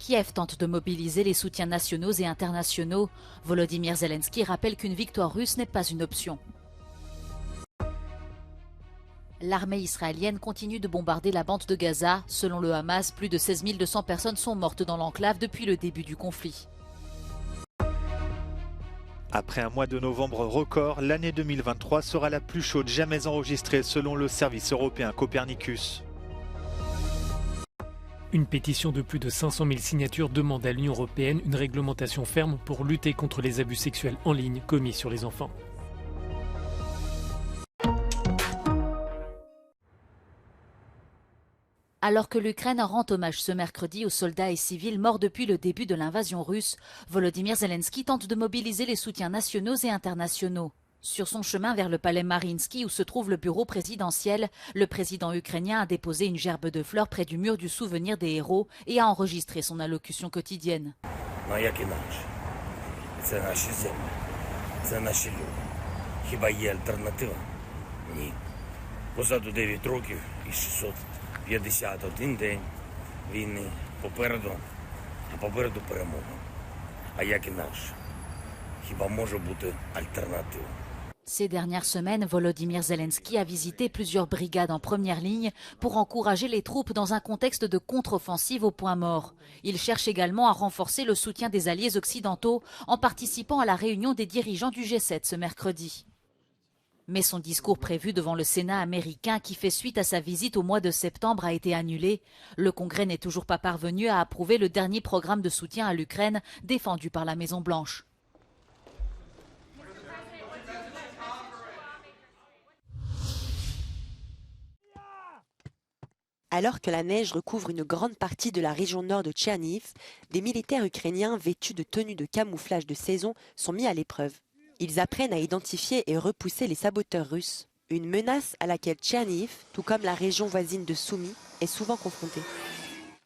Kiev tente de mobiliser les soutiens nationaux et internationaux. Volodymyr Zelensky rappelle qu'une victoire russe n'est pas une option. L'armée israélienne continue de bombarder la bande de Gaza. Selon le Hamas, plus de 16 200 personnes sont mortes dans l'enclave depuis le début du conflit. Après un mois de novembre record, l'année 2023 sera la plus chaude jamais enregistrée selon le service européen Copernicus. Une pétition de plus de 500 000 signatures demande à l'Union européenne une réglementation ferme pour lutter contre les abus sexuels en ligne commis sur les enfants. Alors que l'Ukraine rend hommage ce mercredi aux soldats et civils morts depuis le début de l'invasion russe, Volodymyr Zelensky tente de mobiliser les soutiens nationaux et internationaux. Sur son chemin vers le palais Mariinsky où se trouve le bureau présidentiel, le président ukrainien a déposé une gerbe de fleurs près du mur du souvenir des héros et a enregistré son allocution quotidienne. Ces dernières semaines, Volodymyr Zelensky a visité plusieurs brigades en première ligne pour encourager les troupes dans un contexte de contre-offensive au point mort. Il cherche également à renforcer le soutien des alliés occidentaux en participant à la réunion des dirigeants du G7 ce mercredi. Mais son discours prévu devant le Sénat américain qui fait suite à sa visite au mois de septembre a été annulé. Le Congrès n'est toujours pas parvenu à approuver le dernier programme de soutien à l'Ukraine défendu par la Maison-Blanche. Alors que la neige recouvre une grande partie de la région nord de Tcherniv, des militaires ukrainiens vêtus de tenues de camouflage de saison sont mis à l'épreuve. Ils apprennent à identifier et repousser les saboteurs russes, une menace à laquelle Tcherniv, tout comme la région voisine de Soumy, est souvent confrontée.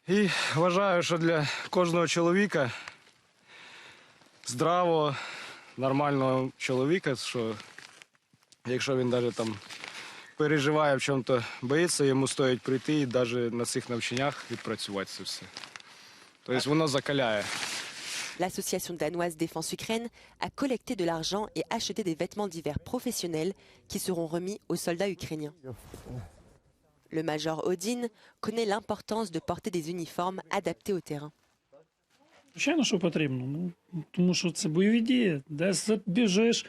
І вважаю, що для кожного чоловіка, здравого, нормального чоловіка, що якщо він навіть там переживає в чому-то, боїться, йому стоїть прийти і навіть на цих навчаннях відпрацювати це все. Тобто воно закаляє. L'association danoise Défense Ukraine a collecté de l'argent et acheté des vêtements d'hiver professionnels qui seront remis aux soldats ukrainiens. Le major Odin connaît l'importance de porter des uniformes adaptés au terrain. Звичайно, що потрібно, тому що це бойові дії, десь біжиш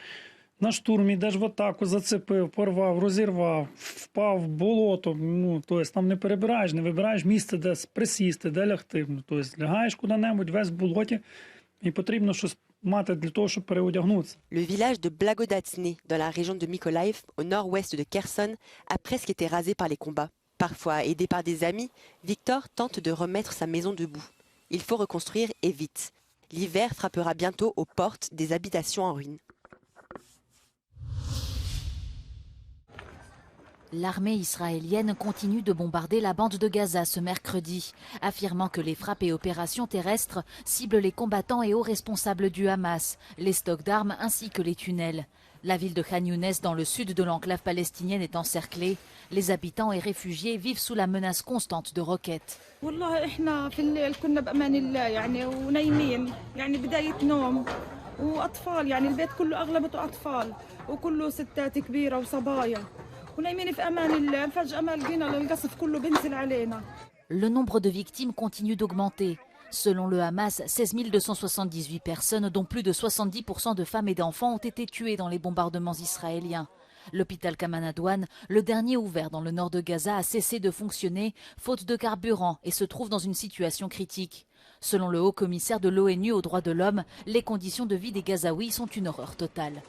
на штурм, йдеш в атаку, зацепив, порвав, розірвав, впав в болото, тобто там не перебираєш, не вибираєш місце, де присісти, де лягти, тобто лягаєш куди-небудь, весь в болоті, і потрібно щось мати для того, щоб переодягнутися. Le village de Blagodatsny, dans la région de Mykolaiv, au nord-ouest de Kherson, a presque été rasé par les combats. Parfois aidé par des amis, Victor tente de remettre sa maison debout. Il faut reconstruire et vite. L'hiver frappera bientôt aux portes des habitations en ruine. L'armée israélienne continue de bombarder la bande de Gaza ce mercredi, affirmant que les frappes et opérations terrestres ciblent les combattants et hauts responsables du Hamas, les stocks d'armes ainsi que les tunnels. La ville de Khan Younes dans le sud de l'enclave palestinienne est encerclée. Les habitants et réfugiés vivent sous la menace constante de roquettes. Le nombre de victimes continue d'augmenter. Selon le Hamas, 16 278 personnes, dont plus de 70% de femmes et d'enfants, ont été tuées dans les bombardements israéliens. L'hôpital Kamanadouane, le dernier ouvert dans le nord de Gaza, a cessé de fonctionner faute de carburant et se trouve dans une situation critique. Selon le haut-commissaire de l'ONU aux droits de l'homme, les conditions de vie des Gazaouis sont une horreur totale.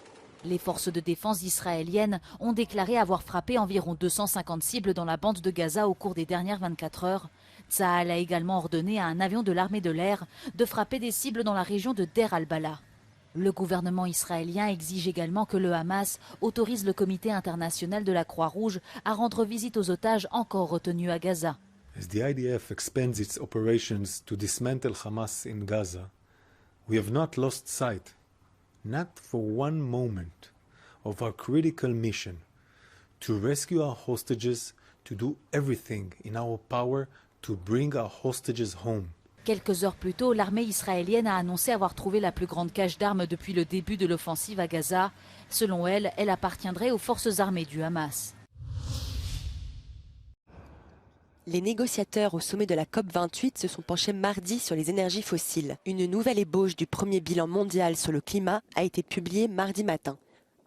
Les forces de défense israéliennes ont déclaré avoir frappé environ 250 cibles dans la bande de Gaza au cours des dernières 24 heures. Tsahal a également ordonné à un avion de l'armée de l'air de frapper des cibles dans la région de Deir al-Balah. Le gouvernement israélien exige également que le Hamas autorise le comité international de la Croix-Rouge à rendre visite aux otages encore retenus à Gaza. As the IDF expands its operations to dismantle Hamas in Gaza, we have not lost sight, not for one moment, of our critical mission to rescue our hostages, to do everything in our power to bring our hostages home. Quelques heures plus tôt, l'armée israélienne a annoncé avoir trouvé la plus grande cache d'armes depuis le début de l'offensive à Gaza. Selon elle, elle appartiendrait aux forces armées du Hamas. Les négociateurs au sommet de la COP28 se sont penchés mardi sur les énergies fossiles. Une nouvelle ébauche du premier bilan mondial sur le climat a été publiée mardi matin.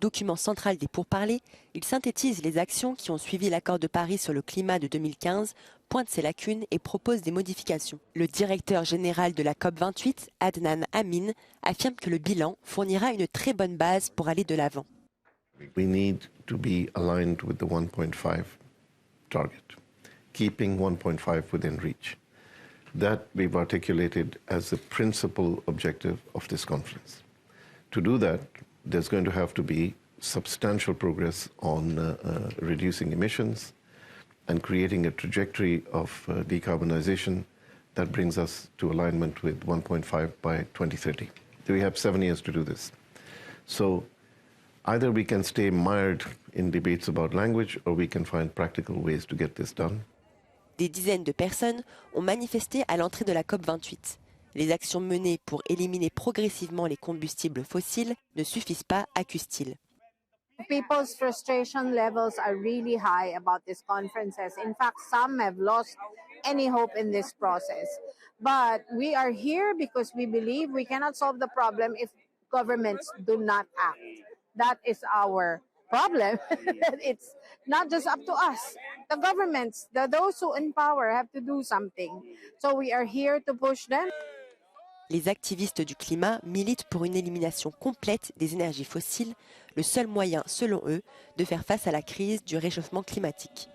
Document central des pourparlers, il synthétise les actions qui ont suivi l'accord de Paris sur le climat de 2015, pointe ses lacunes et propose des modifications. Le directeur général de la COP28, Adnan Amin, affirme que le bilan fournira une très bonne base pour aller de l'avant. We need to be aligned with the 1.5 target, keeping 1.5 within reach. That we've articulated as the principal objective of this conference. To do that, there's going to have to be substantial progress on reducing emissions and creating a trajectory of decarbonization that brings us to alignment with 1.5 by 2030. We have 7 years to do this. So either we can stay mired in debates about language or we can find practical ways to get this done. Des dizaines de personnes ont manifesté à l'entrée de la COP28. Les actions menées pour éliminer progressivement les combustibles fossiles ne suffisent pas, accuse-t-il. People's frustration levels are really high about these conferences. In fact, some have lost any hope in this process. But we are here because we believe we cannot solve the problem if governments do not act. That is our problem. It's not just up to us. The governments, those who in power have to do something. So we are here to push them. Les activistes du climat militent pour une élimination complète des énergies fossiles, le seul moyen, selon eux, de faire face à la crise du réchauffement climatique.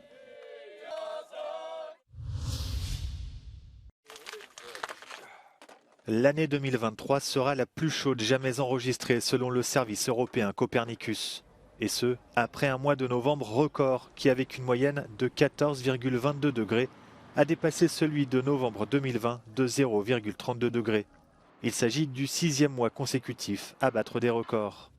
L'année 2023 sera la plus chaude jamais enregistrée selon le service européen Copernicus. Et ce, après un mois de novembre record qui, avec une moyenne de 14,22 degrés, a dépassé celui de novembre 2020 de 0,32 degrés. Il s'agit du 6e mois consécutif à battre des records.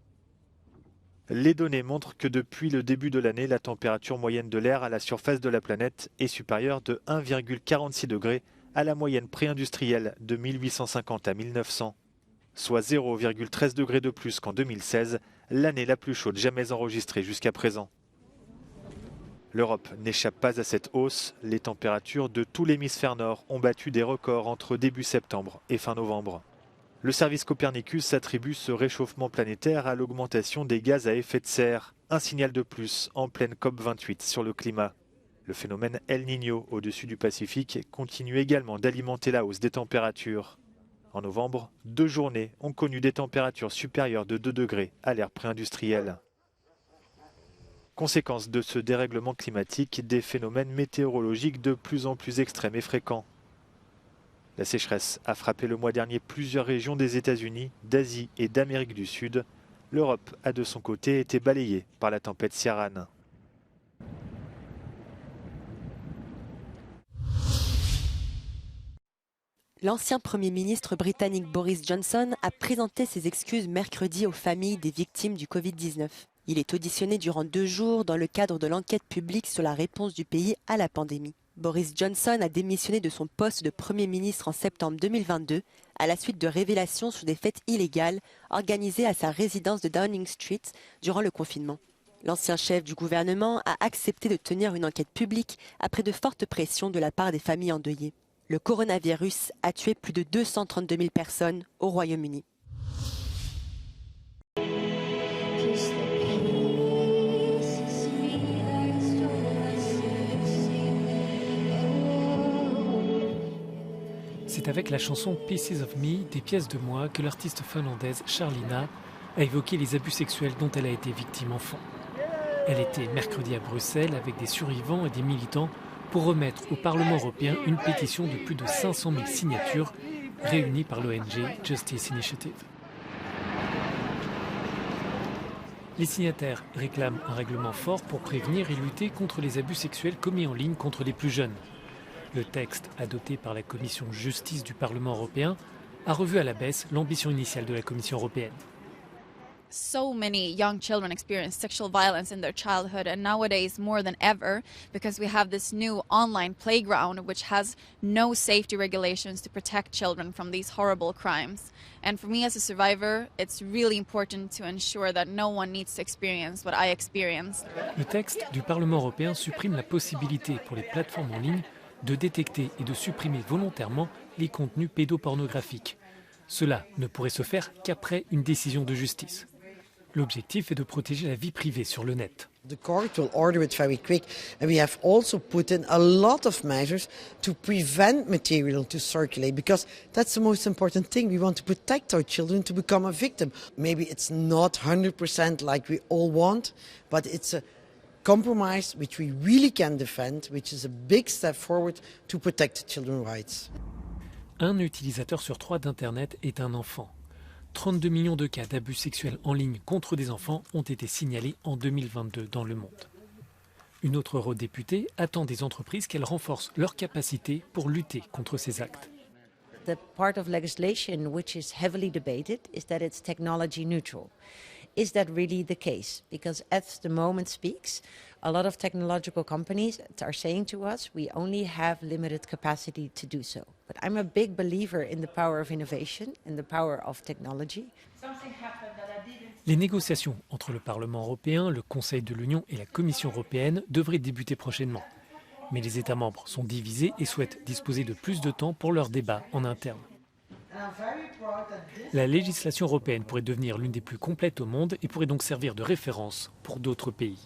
Les données montrent que depuis le début de l'année, la température moyenne de l'air à la surface de la planète est supérieure de 1,46 degrés à la moyenne pré-industrielle de 1850 à 1900, soit 0,13 degrés de plus qu'en 2016, l'année la plus chaude jamais enregistrée jusqu'à présent. L'Europe n'échappe pas à cette hausse. Les températures de tout l'hémisphère nord ont battu des records entre début septembre et fin novembre. Le service Copernicus attribue ce réchauffement planétaire à l'augmentation des gaz à effet de serre, un signal de plus en pleine COP28 sur le climat. Le phénomène El Niño au-dessus du Pacifique continue également d'alimenter la hausse des températures. En novembre, 2 journées ont connu des températures supérieures de 2 degrés à l'ère pré-industrielle. Conséquence de ce dérèglement climatique, des phénomènes météorologiques de plus en plus extrêmes et fréquents. La sécheresse a frappé le mois dernier plusieurs régions des États-Unis, d'Asie et d'Amérique du Sud. L'Europe a de son côté été balayée par la tempête Ciarán. L'ancien Premier ministre britannique Boris Johnson a présenté ses excuses mercredi aux familles des victimes du Covid-19. Il est auditionné durant 2 jours dans le cadre de l'enquête publique sur la réponse du pays à la pandémie. Boris Johnson a démissionné de son poste de Premier ministre en septembre 2022 à la suite de révélations sur des fêtes illégales organisées à sa résidence de Downing Street durant le confinement. L'ancien chef du gouvernement a accepté de tenir une enquête publique après de fortes pressions de la part des familles endeuillées. Le coronavirus a tué plus de 232 000 personnes au Royaume-Uni. C'est avec la chanson Pieces of Me, des pièces de moi, que l'artiste finlandaise Charlina a évoqué les abus sexuels dont elle a été victime enfant. Elle était mercredi à Bruxelles avec des survivants et des militants pour remettre au Parlement européen une pétition de plus de 500 000 signatures réunies par l'ONG Justice Initiative. Les signataires réclament un règlement fort pour prévenir et lutter contre les abus sexuels commis en ligne contre les plus jeunes. Le texte, adopté par la Commission Justice du Parlement européen, a revu à la baisse l'ambition initiale de la Commission européenne. So many young children experience sexual violence in their childhood, and nowadays more than ever, because we have this new online playground which has no safety regulations to protect children from these horrible crimes. And for me as a survivor, it's really important to ensure that no one needs to experience what I experienced. Le texte du Parlement européen supprime la possibilité pour les plateformes en ligne de détecter et de supprimer volontairement les contenus pédopornographiques. Cela ne pourrait se faire qu'après une décision de justice. L'objectif est de protéger la vie privée sur le net. The court will order it very quick, and we have also put in a lot of measures to prevent material to circulate, because that's the most important thing. We want to protect our children to become a victim. Maybe it's not 100% like we all want, but it's a compromise which we really can defend, which is a big step forward to protect children's rights. Un utilisateur sur 3 d'Internet est un enfant. 32 millions de cas d'abus sexuels en ligne contre des enfants ont été signalés en 2022 dans le monde. Une autre eurodéputée attend des entreprises qu'elles renforcent leurs capacités pour lutter contre ces actes. The part of legislation which is heavily debated is that it's technology neutral. Is that really the case? Because as the moment speaks, a lot of technological companies are saying to us, we only have limited capacity to do so. But I'm a big believer in the power of innovation and the power of technology. Les négociations entre le Parlement européen, le Conseil de l'Union et la Commission européenne devraient débuter prochainement. Mais les États membres sont divisés et souhaitent disposer de plus de temps pour leurs débats en interne. La législation européenne pourrait devenir l'une des plus complètes au monde et pourrait donc servir de référence pour d'autres pays.